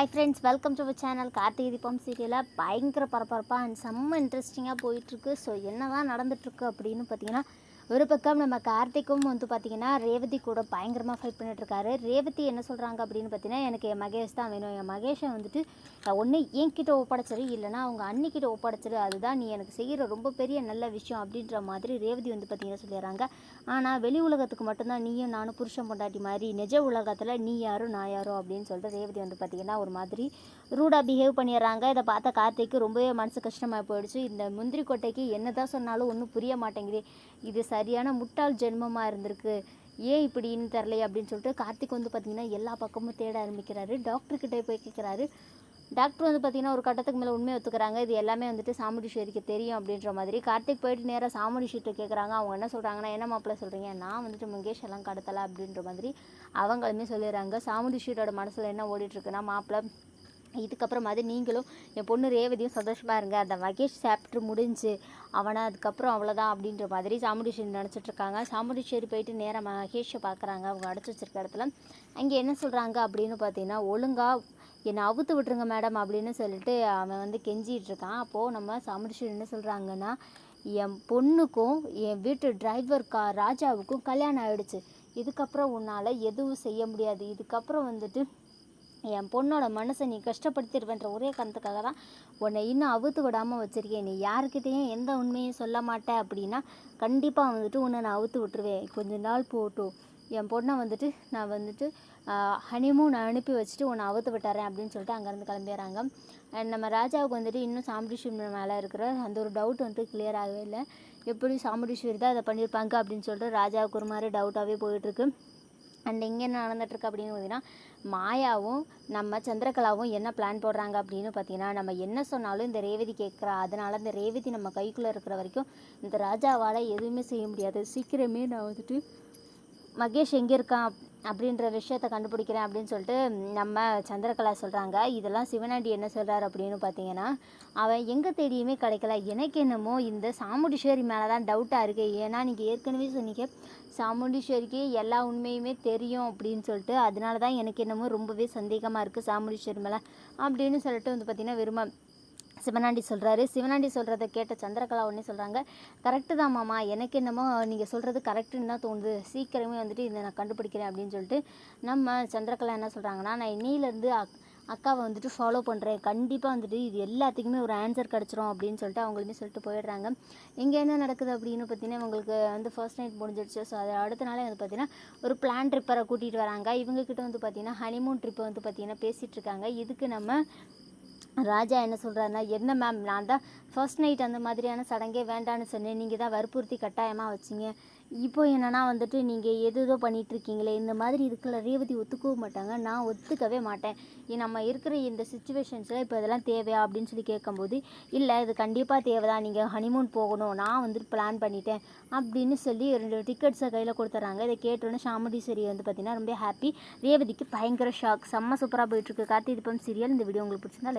Hi friends, welcome to our channel. Karthigai Deepam சீரியலில் பயங்கர பரபரப்பாக அண்ட் செம்ம இன்ட்ரெஸ்டிங்காக போயிட்டுருக்கு. ஸோ என்ன தான் நடந்துகிட்ருக்கு அப்படின்னு பார்த்தீங்கன்னா, ஒரு பக்கம் நம்ம கார்த்திக்கும் வந்து பார்த்திங்கன்னா ரேவதி கூட பயங்கரமாக ஃபைட் பண்ணிட்டுருக்காரு. ரேவதி என்ன சொல்கிறாங்க அப்படின்னு பார்த்தீங்கன்னா, எனக்கு என் மகேஷ் தான் வேணும். என் மகேஷை வந்துட்டு ஒன்று என்கிட்ட ஒப்படைச்சிரு, இல்லைனா அவங்க அன்னிக்கிட்ட ஒப்படைச்சிரு. அதுதான் நீ எனக்கு செய்கிற ரொம்ப பெரிய நல்ல விஷயம் அப்படின்ற மாதிரி ரேவதி வந்து பார்த்திங்கன்னா சொல்லிடுறாங்க. ஆனால் வெளி உலகத்துக்கு மட்டும்தான் நீயும் நானும் புருஷன் பொண்டாட்டி மாதிரி, நிஜ உலகத்தில் நீ யாரும் நான் யாரோ அப்படின்னு சொல்லிட்டு ரேவதி வந்து பார்த்திங்கன்னா ஒரு மாதிரி ரூடாக பிஹேவ் பண்ணிடுறாங்க. இதை பார்த்த கார்த்திக்கு ரொம்பவே மனசு கஷ்டமாக போயிடுச்சு. இந்த முந்திரி கொட்டைக்கு என்ன தான் சொன்னாலும் ஒன்றும் புரிய மாட்டேங்குது, இது சரியான முட்டாள் ஜென்மமாக இருந்திருக்கு, ஏன் இப்படின்னு தெரிலையே அப்படின்னு சொல்லிட்டு கார்த்திக் வந்து பார்த்திங்கன்னா எல்லா பக்கமும் தேட ஆரம்பிக்கிறாரு. டாக்டர்கிட்ட போய் கேட்குறாரு. டாக்டர் வந்து பார்த்திங்கன்னா ஒரு கட்டத்துக்கு மேலே உண்மையை ஒத்துக்கிறாங்க. இது எல்லாமே வந்துட்டு சாமுண்டீஸ்வரிக்கு தெரியும் அப்படின்ற மாதிரி. கார்த்திக் போயிட்டு நேராக சாமுண்டீஸ்வரிட்ட கேட்குறாங்க. அவங்க என்ன சொல்கிறாங்கன்னா, என்ன மாப்பிள்ளை சொல்கிறீங்க, நான் வந்துட்டு முகேஷ் எல்லாம் கடத்தலை அப்படின்ற மாதிரி அவங்களுமே சொல்லிடுறாங்க. சாமுண்டீஸ்வரியோட மனசில் என்ன ஓடிட்டுருக்குன்னா, மாப்பிள்ளை இதுக்கப்புறமாவது நீங்களும் என் பொண்ணு ரேவதியும் சந்தோஷமாக இருங்க, அந்த மகேஷ் சாப்டர் முடிஞ்சு அவனை அதுக்கப்புறம் அவ்வளோதான் அப்படின்ற மாதிரி சாமுண்டீஸ்வரி நினச்சிட்ருக்காங்க. சாமுண்டீஸ்வரி போயிட்டு நேராக மகேஷை பார்க்குறாங்க. அவங்க அடைச்சி வச்சிருக்க இடத்துல அங்கே என்ன சொல்கிறாங்க அப்படின்னு பார்த்தீங்கன்னா, ஒழுங்காக என்னை அவுத்து விட்டுருங்க மேடம் அப்படின்னு சொல்லிட்டு அவன் வந்து கெஞ்சிகிட்டு இருக்கான். அப்போது நம்ம சாமுண்டீஸ்வரி என்ன சொல்கிறாங்கன்னா, என் பொண்ணுக்கும் என் வீட்டு டிரைவர் ராஜாவுக்கும் கல்யாணம் ஆகிடுச்சு, இதுக்கப்புறம் உன்னால் எதுவும் செய்ய முடியாது, இதுக்கப்புறம் வந்துட்டு என் பொண்ணோட மனசை நீ கஷ்டப்படுத்திடுவேன்ற ஒரே காரணத்துக்காக தான் உன்னை இன்னும் அவுத்து விடாமல் வச்சுருக்கேன். நீ யாருக்கிட்டேயும் எந்த உண்மையும் சொல்ல மாட்டேன் அப்படின்னா கண்டிப்பாக வந்துட்டு உன்னை நான் அவுத்து விட்டுருவேன். கொஞ்ச நாள் போட்டும், என் பொண்ணை வந்துட்டு நான் வந்துட்டு ஹனிமூன் அனுப்பி வச்சுட்டு உன்னை அவுத்து விட்டுறேன் அப்படின்னு சொல்லிட்டு அங்கேருந்து கிளம்பிடுறாங்க. நம்ம ராஜாவுக்கு வந்துட்டு இன்னும் சாமுண்டீஸ்வரி மேலே இருக்கிற அந்த ஒரு டவுட் வந்துட்டு கிளியர் ஆகவே இல்லை. எப்படி சாமுண்டீஸ்வரி தான் அதை பண்ணியிருப்பாங்க அப்படின்னு சொல்லிட்டு ராஜாவுக்கு ஒரு மாதிரி டவுட்டாகவே போயிட்டுருக்கு. அண்ட் இங்கே என்ன நடந்துகிட்ருக்கு அப்படின்னு பார்த்தீங்கன்னா, மாயாவும் நம்ம சந்திரகலாவும் என்ன பிளான் போடுறாங்க அப்படின்னு பார்த்தீங்கன்னா, நம்ம என்ன சொன்னாலும் இந்த ரேவதி கேட்குறா, அதனால் இந்த ரேவதி நம்ம கைக்குள்ளே இருக்கிற வரைக்கும் இந்த ராஜாவால் எதுவுமே செய்ய முடியாது. சீக்கிரமே நான் வந்துட்டு மகேஷ் எங்கே இருக்கான் அப்படின்ற விஷயத்தை கண்டுபிடிக்கிறேன் அப்படின்னு சொல்லிட்டு நம்ம சந்திரகலா சொல்கிறாங்க. இதெல்லாம் சிவனாண்டி என்ன சொல்கிறார் அப்படின்னு பார்த்தீங்கன்னா, அவன் எங்கே தேடியுமே கிடைக்கல, எனக்கு என்னமோ இந்த சாமுண்டீஸ்வரி மேலே தான் டவுட்டாக இருக்குது. ஏன்னா நீங்கள் ஏற்கனவே சொன்னீங்க சாமுண்டீஸ்வரிக்கு எல்லா உண்மையுமே தெரியும் அப்படின்னு சொல்லிட்டு, அதனால தான் எனக்கு என்னமோ ரொம்பவே சந்தேகமாக இருக்குது சாமுண்டீஸ்வரி மேலே அப்படின்னு சொல்லிட்டு வந்து பார்த்திங்கன்னா விரும்ப சிவனாண்டி சொல்கிறாரு. சிவனாண்டி சொல்கிறத கேட்ட சந்திரகலா ஒன்றே சொல்கிறாங்க, கரெக்டு தான் மாமா, எனக்கு என்னமோ நீங்கள் சொல்கிறது கரெக்டுன்னு தான் தோணுது, சீக்கிரமே வந்துட்டு இதை நான் கண்டுபிடிக்கிறேன் அப்படின்னு சொல்லிட்டு நம்ம சந்திரகலா என்ன சொல்கிறாங்கன்னா, நான் இன்னிலேருந்து அக்காவை வந்துட்டு ஃபாலோ பண்ணுறேன், கண்டிப்பாக வந்துட்டு இது எல்லாத்துக்குமே ஒரு ஆன்சர் கிடச்சிரும் அப்படின்னு சொல்லிட்டு அவங்களுமே சொல்லிட்டு போயிடுறாங்க. இங்கே என்ன நடக்குது அப்படின்னு பார்த்தீங்கன்னா, இவங்களுக்கு வந்து ஃபர்ஸ்ட் நைட் முடிஞ்சிடுச்சு. ஸோ அது அடுத்த நாளே வந்து பார்த்திங்கன்னா ஒரு பிளான் ட்ரிப்பரை கூட்டிகிட்டு வராங்க. இவங்கக்கிட்ட வந்து பார்த்திங்கன்னா ஹனிமூன் ட்ரிப்பை வந்து பார்த்திங்கன்னா பேசிகிட்டு இருக்காங்க. இதுக்கு நம்ம ராஜா என்ன சொல்கிறாருன்னா, என்ன மேம், நான் தான் ஃபர்ஸ்ட் நைட் அந்த மாதிரியான சடங்கே வேண்டான்னு சொன்னேன், நீங்கள் தான் வற்புறுத்தி கட்டாயமாக வச்சிங்க, இப்போ என்னென்னா வந்துட்டு நீங்கள் எதோ பண்ணிகிட்ருக்கீங்களே, இந்த மாதிரி இதுக்குள்ள ரேவதி ஒத்துக்கவும் மாட்டாங்க, நான் ஒத்துக்கவே மாட்டேன், நம்ம இருக்கிற இந்த சுச்சுவேஷன்ஸில் இப்போ இதெல்லாம் தேவையா அப்படின்னு சொல்லி கேட்கும்போது, இல்லை இது கண்டிப்பாக தேவை தான், நீங்கள் ஹனிமூன் போகணும், நான் வந்துட்டு பிளான் பண்ணிட்டேன் அப்படின்னு சொல்லி 2 டிக்கெட்ஸை கையில் கொடுத்துட்றாங்க. இதை கேட்டோன்னே சாமுண்டீஸ்வரி வந்து பார்த்திங்கன்னா ரொம்ப ஹாப்பி. ரேவதிக்கு பயங்கர ஷாக். செம்ம சூப்பராக போயிட்டுருக்கு கார்த்திகை தீபம் சீரியல். இந்த வீடியோ உங்களுக்கு பிடிச்சிருந்தா